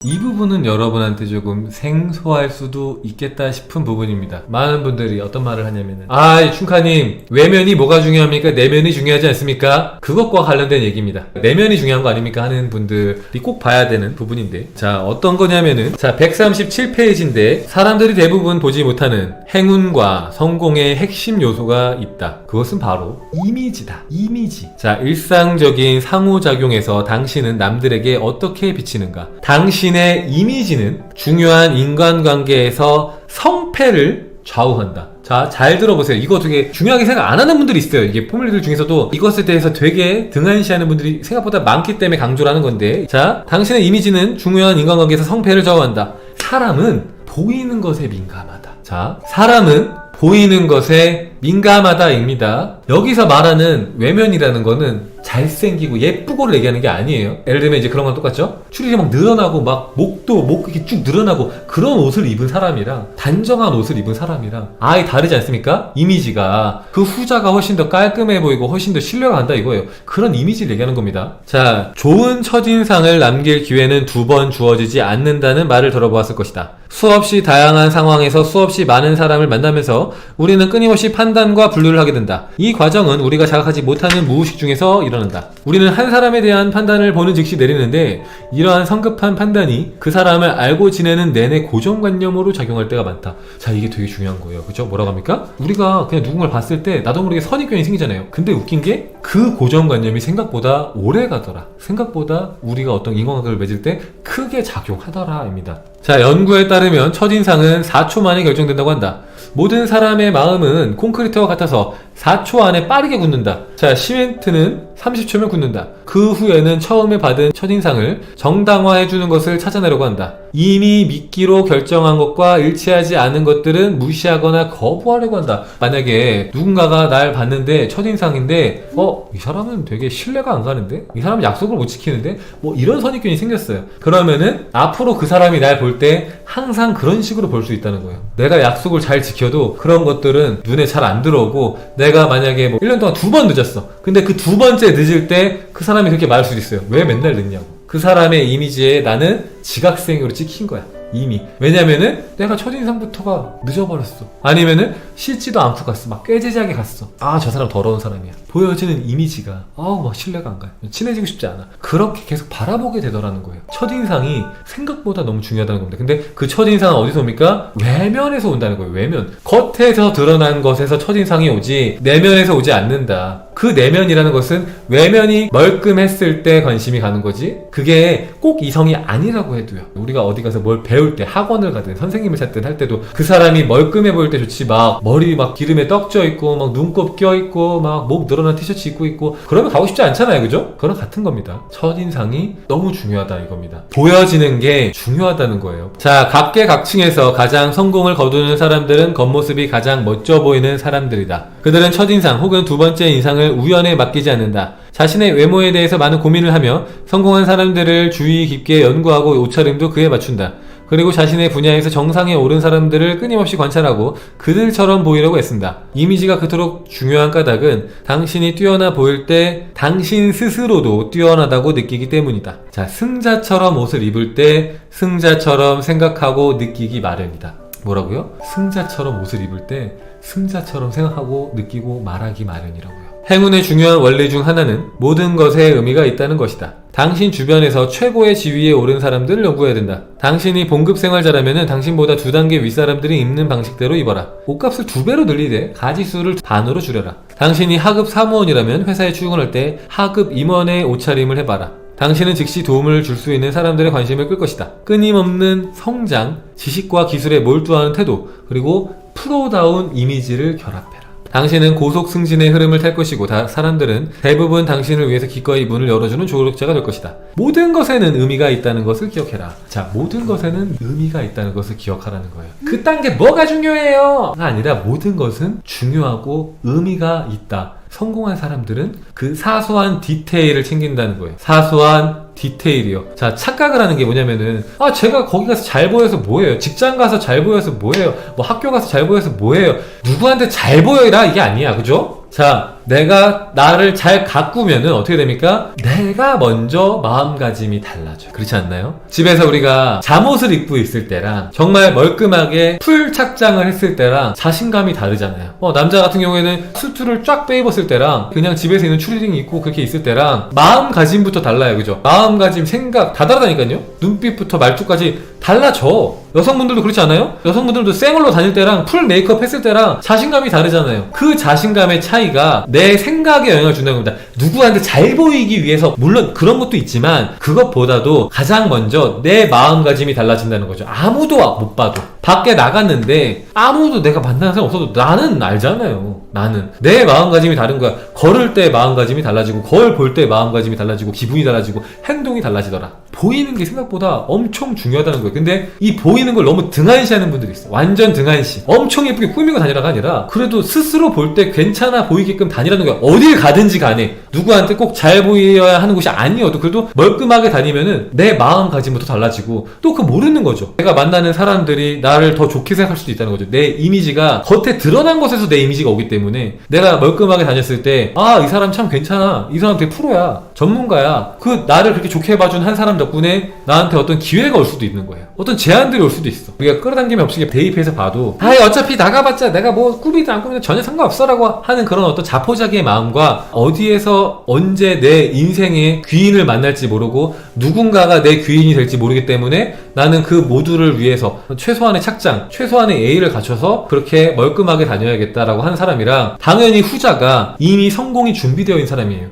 이 부분은 여러분한테 조금 생소할 수도 있겠다 싶은 부분입니다. 많은 분들이 어떤 말을 하냐면은 충카님 외면이 뭐가 중요합니까? 내면이 중요하지 않습니까? 그것과 관련된 얘기입니다. 내면이 중요한 거 아닙니까? 하는 분들이 꼭 봐야 되는 부분인데, 자, 어떤 거냐면은 137페이지인데 사람들이 대부분 보지 못하는 행운과 성공의 핵심 요소가 있다. 그것은 바로 이미지다. 이미지. 자, 일상적인 상호작용에서 당신은 남들에게 어떻게 비치는가? 당신의 이미지는 중요한 인간관계에서 성패를 좌우한다. 자, 잘 들어보세요. 이거 되게 중요하게 생각 안 하는 분들이 있어요. 이게 포뮬리들 중에서도 이것에 대해서 되게 등한시하는 분들이 생각보다 많기 때문에 강조를 하는 건데, 자, 당신의 이미지는 중요한 인간관계에서 성패를 좌우한다. 사람은 보이는 것에 민감하다. 자, 사람은 보이는 것에 민감하다입니다. 여기서 말하는 외면이라는 거는 잘생기고 예쁘고를 얘기하는 게 아니에요. 예를 들면 이제 그런 건 똑같죠? 출혈이 막 늘어나고 막 목 이렇게 쭉 늘어나고 그런 옷을 입은 사람이랑 단정한 옷을 입은 사람이랑 아예 다르지 않습니까? 이미지가. 그 후자가 훨씬 더 깔끔해 보이고 훨씬 더 신뢰가 간다 이거예요. 그런 이미지를 얘기하는 겁니다. 자, 좋은 첫인상을 남길 기회는 2번 주어지지 않는다는 말을 들어보았을 것이다. 수없이 다양한 상황에서 수없이 많은 사람을 만나면서 우리는 끊임없이 판단과 분류를 하게 된다. 이 과정은 우리가 자각하지 못하는 무의식 중에서 일어난다. 우리는 한 사람에 대한 판단을 보는 즉시 내리는데 이러한 성급한 판단이 그 사람을 알고 지내는 내내 고정관념으로 작용할 때가 많다. 자, 이게 되게 중요한 거예요. 그죠? 뭐라고 합니까? 우리가 그냥 누군가를 봤을 때 나도 모르게 선입견이 생기잖아요. 근데 웃긴 게 그 고정관념이 생각보다 오래 가더라. 생각보다 우리가 어떤 인간관계를 맺을 때 크게 작용하더라 입니다. 자, 연구에 따르면 첫인상은 4초 만에 결정된다고 한다. 모든 사람의 마음은 콘크리트와 같아서 4초 안에 빠르게 굳는다. 자, 시멘트는 30초면 굳는다. 그 후에는 처음에 받은 첫인상을 정당화해주는 것을 찾아내려고 한다. 이미 믿기로 결정한 것과 일치하지 않은 것들은 무시하거나 거부하려고 한다. 만약에 누군가가 날 봤는데 첫인상인데 이 사람은 되게 신뢰가 안 가는데? 이 사람은 약속을 못 지키는데? 뭐 이런 선입견이 생겼어요. 그러면은 앞으로 그 사람이 날 볼 때 항상 그런 식으로 볼 수 있다는 거예요. 내가 약속을 잘 지켜도 그런 것들은 눈에 잘 안 들어오고, 내가 만약에 뭐 1년 동안 2번 늦었어. 근데 그 2번째 늦을 때 그 사람이 그렇게 말할 수도 있어요. 왜 맨날 늦냐고. 그 사람의 이미지에 나는 지각생으로 찍힌 거야. 이미. 왜냐면은 내가 첫인상부터가 늦어버렸어. 아니면은 씻지도 않고 갔어. 막 꾀지지하게 갔어. 저 사람 더러운 사람이야. 보여지는 이미지가 막 신뢰가 안 가요. 친해지고 싶지 않아. 그렇게 계속 바라보게 되더라는 거예요. 첫인상이 생각보다 너무 중요하다는 겁니다. 근데 그 첫인상은 어디서 옵니까? 외면에서 온다는 거예요. 외면. 겉에서 드러난 것에서 첫인상이 오지 내면에서 오지 않는다. 그 내면이라는 것은 외면이 멀끔했을 때 관심이 가는 거지, 그게 꼭 이성이 아니라고 해도요. 우리가 어디 가서 뭘 배울 때, 학원을 가든 선생님을 찾든 할 때도 그 사람이 멀끔해 보일 때 좋지, 막 머리 막 기름에 떡져 있고 막 눈곱 껴 있고 막 목 늘어난 티셔츠 입고 있고 그러면 가고 싶지 않잖아요. 그죠? 그런 같은 겁니다. 첫인상이 너무 중요하다 이겁니다. 보여지는 게 중요하다는 거예요. 자, 각계각층에서 가장 성공을 거두는 사람들은 겉모습이 가장 멋져 보이는 사람들이다. 그들은 첫인상 혹은 두 번째 인상을 우연에 맡기지 않는다. 자신의 외모에 대해서 많은 고민을 하며 성공한 사람들을 주의 깊게 연구하고 옷차림도 그에 맞춘다. 그리고 자신의 분야에서 정상에 오른 사람들을 끊임없이 관찰하고 그들처럼 보이려고 애쓴다. 이미지가 그토록 중요한 까닭은 당신이 뛰어나 보일 때 당신 스스로도 뛰어나다고 느끼기 때문이다. 자, 승자처럼 옷을 입을 때 승자처럼 생각하고 느끼기 마련이다. 뭐라고요? 승자처럼 옷을 입을 때 승자처럼 생각하고 느끼고 말하기 마련이라고요. 행운의 중요한 원리 중 하나는 모든 것에 의미가 있다는 것이다. 당신 주변에서 최고의 지위에 오른 사람들을 연구해야 된다. 당신이 봉급 생활 잘하면은 당신보다 2단계 윗사람들이 입는 방식대로 입어라. 옷값을 2배로 늘리되 가지수를 반으로 줄여라. 당신이 하급 사무원이라면 회사에 출근할 때 하급 임원의 옷차림을 해봐라. 당신은 즉시 도움을 줄 수 있는 사람들의 관심을 끌 것이다. 끊임없는 성장, 지식과 기술에 몰두하는 태도, 그리고 프로다운 이미지를 결합해라. 당신은 고속 승진의 흐름을 탈 것이고 사람들은 대부분 당신을 위해서 기꺼이 문을 열어주는 조력자가 될 것이다. 모든 것에는 의미가 있다는 것을 기억해라. 자, 모든 것에는 의미가 있다는 것을 기억하라는 거예요. 그딴 게 뭐가 중요해요? 가 아니라 모든 것은 중요하고 의미가 있다. 성공한 사람들은 그 사소한 디테일을 챙긴다는 거예요. 사소한 디테일이요. 자, 착각을 하는 게 뭐냐면은 제가 거기 가서 잘 보여서 뭐예요? 직장 가서 잘 보여서 뭐예요? 뭐 학교 가서 잘 보여서 뭐예요? 누구한테 잘 보여라 이게 아니야. 그죠? 자, 내가 나를 잘 가꾸면은 어떻게 됩니까? 내가 먼저 마음가짐이 달라져요. 그렇지 않나요? 집에서 우리가 잠옷을 입고 있을 때랑 정말 멀끔하게 풀 착장을 했을 때랑 자신감이 다르잖아요. 남자 같은 경우에는 수트를 쫙 빼입었을 때랑 그냥 집에서 있는 추리닝 입고 그렇게 있을 때랑 마음가짐부터 달라요. 그죠? 마음가짐, 생각 다 다르다니까요? 눈빛부터 말투까지 달라져. 여성분들도 그렇지 않아요? 여성분들도 생얼로 다닐 때랑 풀 메이크업 했을 때랑 자신감이 다르잖아요. 그 자신감의 차이가 내 생각에 영향을 준다는 겁니다. 누구한테 잘 보이기 위해서 물론 그런 것도 있지만 그것보다도 가장 먼저 내 마음가짐이 달라진다는 거죠. 아무도 못 봐도 밖에 나갔는데 아무도 내가 만나는 사람 없어도 나는 알잖아요. 나는 내 마음가짐이 다른 거야. 걸을 때 마음가짐이 달라지고 거울 볼 때 마음가짐이 달라지고 기분이 달라지고 행동이 달라지더라. 보이는 게 생각보다 엄청 중요하다는 거예요. 근데 이 보이는 걸 너무 등한시하는 분들이 있어. 완전 등한시. 엄청 예쁘게 꾸미고 다니라가 아니라 그래도 스스로 볼 때 괜찮아 보이게끔 다니라는 거야. 어딜 가든지 간에 누구한테 꼭 잘 보여야 하는 곳이 아니어도 그래도 멀끔하게 다니면은 내 마음가짐부터 달라지고 또 그 모르는 거죠. 내가 만나는 사람들이 나를 더 좋게 생각할 수도 있다는 거죠. 내 이미지가 겉에 드러난 것에서 내 이미지가 오기 때문에 내가 멀끔하게 다녔을 때 이 사람 참 괜찮아. 이 사람 되게 프로야. 전문가야. 그 나를 그렇게 좋게 봐준 한 사람 덕분에 나한테 어떤 기회가 올 수도 있는 거예요. 어떤 제안들이 올 수도 있어. 우리가 끌어당김이 없이 대입해서 봐도 어차피 나가봤자 내가 뭐 꾸미든 안 꾸미든 전혀 상관없어라고 하는 그런 어떤 자포자기의 마음과 어디에서 언제 내 인생의 귀인을 만날지 모르고 누군가가 내 귀인이 될지 모르기 때문에 나는 그 모두를 위해서 최소한의 착장, 최소한의 예의를 갖춰서 그렇게 멀끔하게 다녀야겠다라고 하는 사람이랑 당연히 후자가 이미 성공이 준비되어 있는 사람이에요.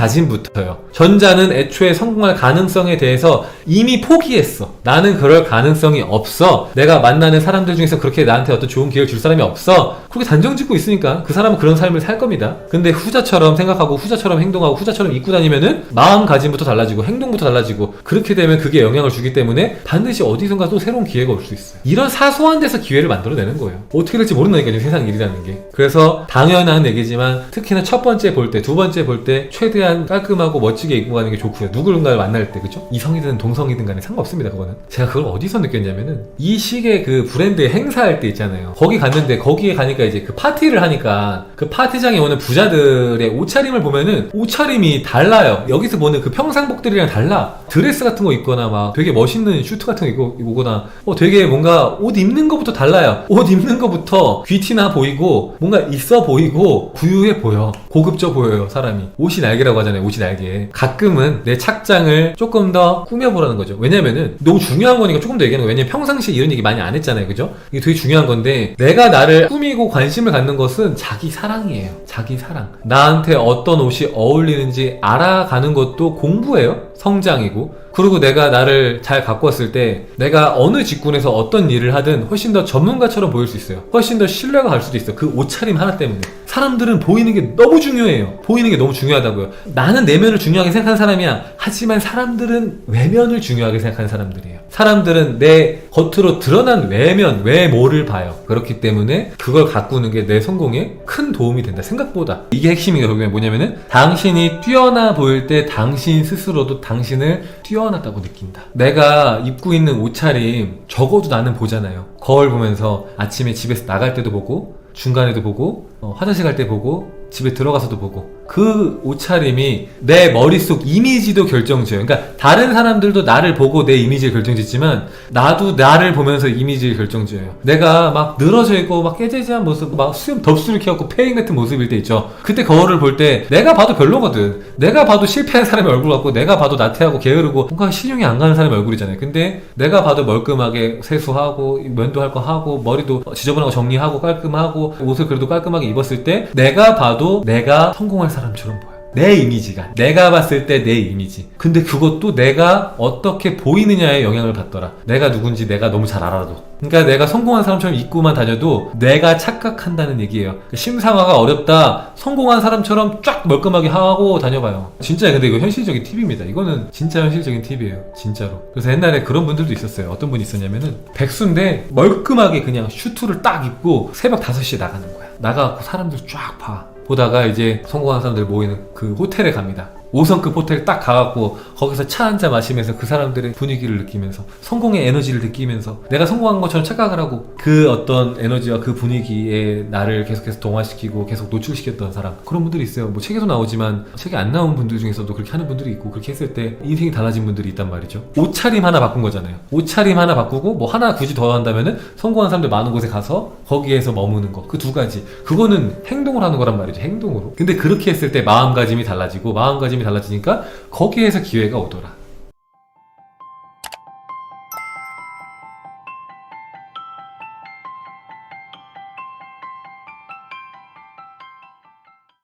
마음가짐부터요. 전자는 애초에 성공할 가능성에 대해서 이미 포기했어. 나는 그럴 가능성이 없어. 내가 만나는 사람들 중에서 그렇게 나한테 어떤 좋은 기회를 줄 사람이 없어. 그렇게 단정 짓고 있으니까 그 사람은 그런 삶을 살 겁니다. 근데 후자처럼 생각하고 후자처럼 행동하고 후자처럼 입고 다니면은 마음가짐부터 달라지고 행동부터 달라지고 그렇게 되면 그게 영향을 주기 때문에 반드시 어디선가 또 새로운 기회가 올 수 있어요. 이런 사소한 데서 기회를 만들어내는 거예요. 어떻게 될지 모른다니까요. 세상 일이라는 게. 그래서 당연한 얘기지만 특히나 첫 번째 볼 때, 두 번째 볼 때 최대한 깔끔하고 멋지게 입고 가는 게 좋고요. 누군가를 만날 때, 그죠? 이성이든 동성이든 간에 상관없습니다. 그거는. 제가 그걸 어디서 느꼈냐면은 이 시계 그 브랜드 행사할 때 있잖아요. 거기 갔는데 거기에 가니까 이제 그 파티를 하니까 그 파티장에 오는 부자들의 옷차림을 보면은 옷차림이 달라요. 여기서 보는 그 평상복들이랑 달라. 드레스 같은 거 입거나 막 되게 멋있는 슈트 같은 거 입거나 되게 뭔가 옷 입는 거부터 달라요. 옷 입는 거부터 귀티나 보이고 뭔가 있어 보이고 부유해 보여. 고급져 보여요. 사람이. 옷이 날개라고 하잖아요. 옷이 날개. 가끔은 내 착장을 조금 더 꾸며보라는 거죠. 왜냐면은 너무 중요한 거니까 조금 더 얘기하는 거예요. 왜냐면 평상시에 이런 얘기 많이 안 했잖아요. 그죠? 이게 되게 중요한 건데 내가 나를 꾸미고 관심을 갖는 것은 자기 사랑이에요. 자기 사랑. 나한테 어떤 옷이 어울리는지 알아가는 것도 공부예요. 성장이고. 그리고 내가 나를 잘 가꾸었을 때 내가 어느 직군에서 어떤 일을 하든 훨씬 더 전문가처럼 보일 수 있어요. 훨씬 더 신뢰가 갈 수도 있어요. 그 옷차림 하나 때문에. 사람들은 보이는 게 너무 중요해요. 보이는 게 너무 중요하다고요. 나는 내면을 중요하게 생각하는 사람이야. 하지만 사람들은 외면을 중요하게 생각하는 사람들이에요. 사람들은 내 겉으로 드러난 외면, 외모를 봐요. 그렇기 때문에 그걸 가꾸는 게 내 성공에 큰 도움이 된다. 생각보다. 이게 핵심이에요. 결국엔 뭐냐면은 당신이 뛰어나 보일 때 당신 스스로도 당신을 뛰어났다고 느낀다. 내가 입고 있는 옷차림 적어도 나는 보잖아요. 거울 보면서 아침에 집에서 나갈 때도 보고 중간에도 보고 화장실 갈 때 보고 집에 들어가서도 보고 그 옷차림이 내 머릿속 이미지도 결정지어요. 그러니까 다른 사람들도 나를 보고 내 이미지를 결정짓지만 나도 나를 보면서 이미지를 결정지어요. 내가 막 늘어져 있고 막 깨재재한 모습, 막 수염 덥수룩 해갖고 페인 같은 모습일 때 있죠. 그때 거울을 볼 때 내가 봐도 별로거든. 내가 봐도 실패한 사람의 얼굴 같고 내가 봐도 나태하고 게으르고 뭔가 신용이 안 가는 사람의 얼굴이잖아요. 근데 내가 봐도 멀끔하게 세수하고 면도할 거 하고 머리도 지저분하고 정리하고 깔끔하고 옷을 그래도 깔끔하게 입었을 때 내가 봐도 내가 성공할 사람처럼 보여. 내 이미지가. 내가 봤을 때 내 이미지. 근데 그것도 내가 어떻게 보이느냐에 영향을 받더라. 내가 누군지 내가 너무 잘 알아도. 그러니까 내가 성공한 사람처럼 입고만 다녀도 내가 착각한다는 얘기예요. 심상화가 어렵다. 성공한 사람처럼 쫙 멀끔하게 하고 다녀봐요. 진짜 근데 이거 현실적인 팁입니다. 이거는 진짜 현실적인 팁이에요. 진짜로. 그래서 옛날에 그런 분들도 있었어요. 어떤 분이 있었냐면은 백수인데 멀끔하게 그냥 슈트를 딱 입고 새벽 5시에 나가는 거야. 나가갖고 사람들 쫙 봐. 보다가 이제 성공한 사람들 모이는 그 호텔에 갑니다. 5성급 호텔 딱 가갖고 거기서 차 한 잔 마시면서 그 사람들의 분위기를 느끼면서 성공의 에너지를 느끼면서 내가 성공한 것처럼 착각을 하고 그 어떤 에너지와 그 분위기에 나를 계속해서 동화시키고 계속 노출시켰던 사람, 그런 분들이 있어요. 뭐 책에도 나오지만 책에 안 나온 분들 중에서도 그렇게 하는 분들이 있고, 그렇게 했을 때 인생이 달라진 분들이 있단 말이죠. 옷차림 하나 바꾼 거잖아요. 옷차림 하나 바꾸고 뭐 하나 굳이 더 한다면은 성공한 사람들 많은 곳에 가서 거기에서 머무는 거, 그 두 가지, 그거는 행동을 하는 거란 말이죠. 행동으로. 근데 그렇게 했을 때 마음가짐이 달라지고, 마음가짐이 달라지니까 거기에서 기회가 오더라.